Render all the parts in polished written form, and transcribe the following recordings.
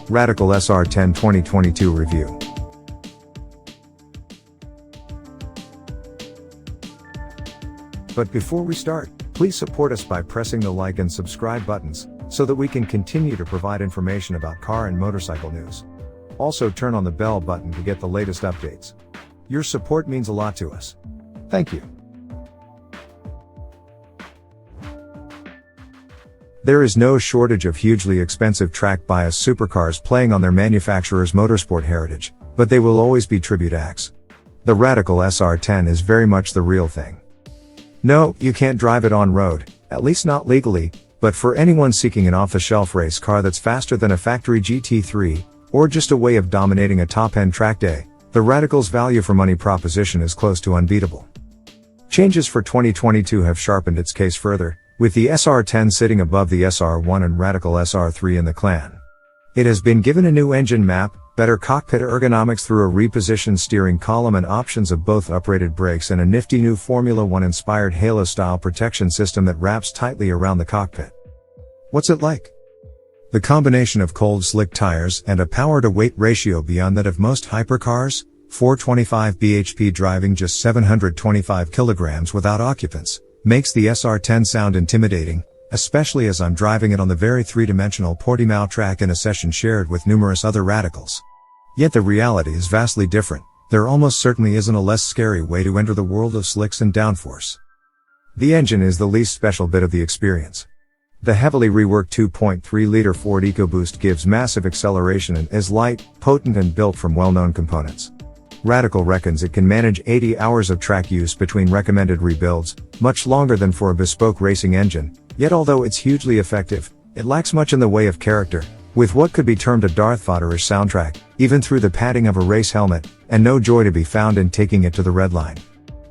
Radical SR10 2022 review. But before we start, please support us by pressing the like and subscribe buttons, so that we can continue to provide information about car and motorcycle news. Also turn on the bell button to get the latest updates. Your support means a lot to us. Thank you. There is no shortage of hugely expensive track-biased supercars playing on their manufacturer's motorsport heritage, but they will always be tribute acts. The Radical SR10 is very much the real thing. No, you can't drive it on road, at least not legally, but for anyone seeking an off-the-shelf race car that's faster than a factory GT3, or just a way of dominating a top-end track day, the Radical's value for money proposition is close to unbeatable. Changes for 2022 have sharpened its case further, with the SR10 sitting above the SR1 and Radical SR3 in the clan. It has been given a new engine map, better cockpit ergonomics through a repositioned steering column and options of both uprated brakes and a nifty new Formula 1-inspired Halo-style protection system that wraps tightly around the cockpit. What's it like? The combination of cold slick tires and a power-to-weight ratio beyond that of most hypercars, 425 bhp driving just 725 kilograms without occupants, makes the SR10 sound intimidating, especially as I'm driving it on the very three-dimensional Portimao track in a session shared with numerous other Radicals. Yet the reality is vastly different. There almost certainly isn't a less scary way to enter the world of slicks and downforce. The engine is the least special bit of the experience. The heavily reworked 2.3-liter Ford EcoBoost gives massive acceleration and is light, potent and built from well-known components. Radical reckons it can manage 80 hours of track use between recommended rebuilds, much longer than for a bespoke racing engine, yet although it's hugely effective, it lacks much in the way of character, with what could be termed a Darth Vader-ish soundtrack, even through the padding of a race helmet, and no joy to be found in taking it to the red line.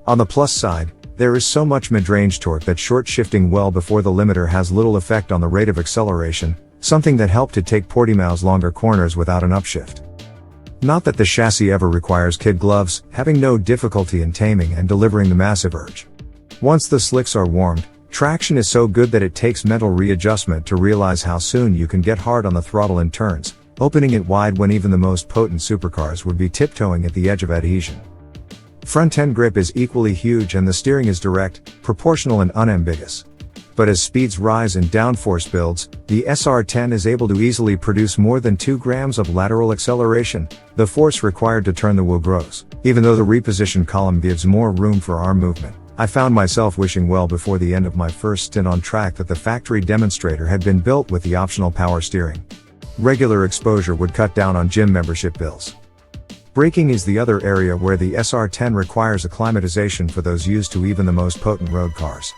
On the plus side, there is so much mid-range torque that short shifting well before the limiter has little effect on the rate of acceleration, something that helped to take Portimao's longer corners without an upshift. Not that the chassis ever requires kid gloves, having no difficulty in taming and delivering the massive urge. Once the slicks are warmed, traction is so good that it takes mental readjustment to realize how soon you can get hard on the throttle in turns, opening it wide when even the most potent supercars would be tiptoeing at the edge of adhesion. Front-end grip is equally huge and the steering is direct, proportional and unambiguous. But as speeds rise and downforce builds, the SR10 is able to easily produce more than 2 grams of lateral acceleration. The force required to turn the wheel grows. Even though the repositioned column gives more room for arm movement, I found myself wishing well before the end of my first stint on track that the factory demonstrator had been built with the optional power steering. Regular exposure would cut down on gym membership bills. Braking is the other area where the SR10 requires acclimatization for those used to even the most potent road cars.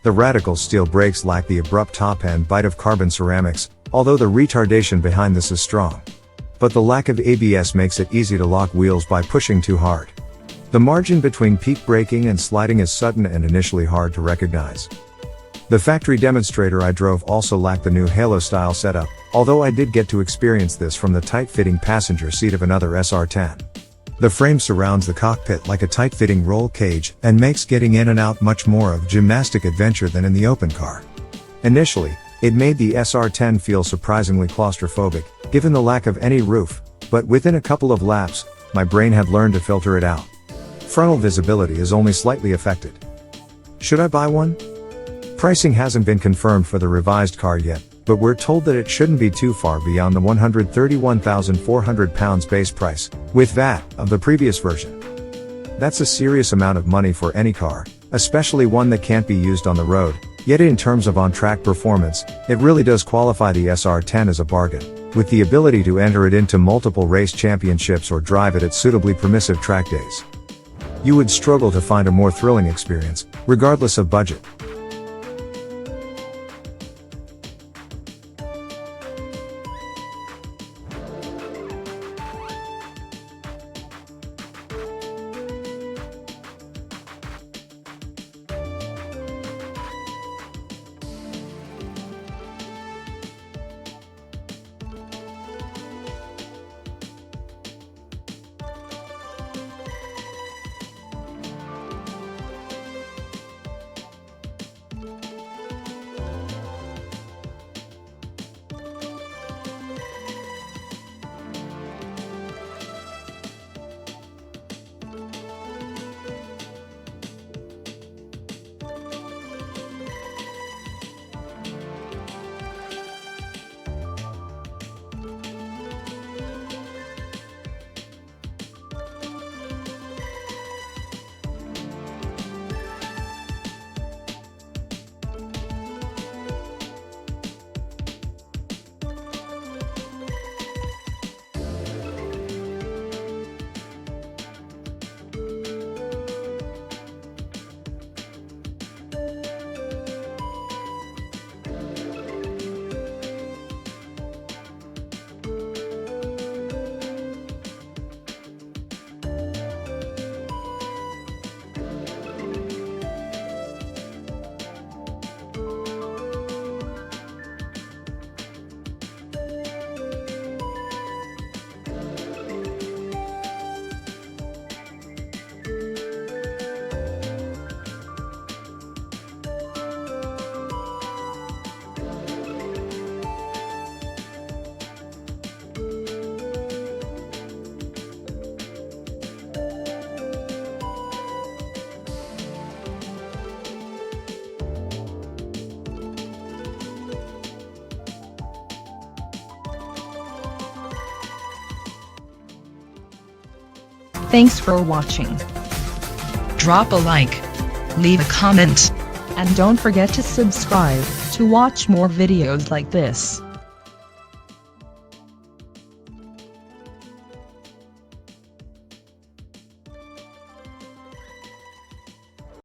The Radical steel brakes lack the abrupt top-end bite of carbon ceramics, although the retardation behind this is strong. But the lack of ABS makes it easy to lock wheels by pushing too hard. The margin between peak braking and sliding is sudden and initially hard to recognize. The factory demonstrator I drove also lacked the new Halo-style setup, although I did get to experience this from the tight-fitting passenger seat of another SR10. The frame surrounds the cockpit like a tight-fitting roll cage and makes getting in and out much more of gymnastic adventure than in the open car. Initially, it made the SR10 feel surprisingly claustrophobic, given the lack of any roof, but within a couple of laps, my brain had learned to filter it out. Frontal visibility is only slightly affected. Should I buy one? Pricing hasn't been confirmed for the revised car yet, but we're told that it shouldn't be too far beyond the £131,400 base price, with VAT, of the previous version. That's a serious amount of money for any car, especially one that can't be used on the road, yet in terms of on-track performance, it really does qualify the SR10 as a bargain, with the ability to enter it into multiple race championships or drive it at suitably permissive track days. You would struggle to find a more thrilling experience, regardless of budget. Thanks for watching. Drop a like, leave a comment, And don't forget to subscribe to watch more videos like this.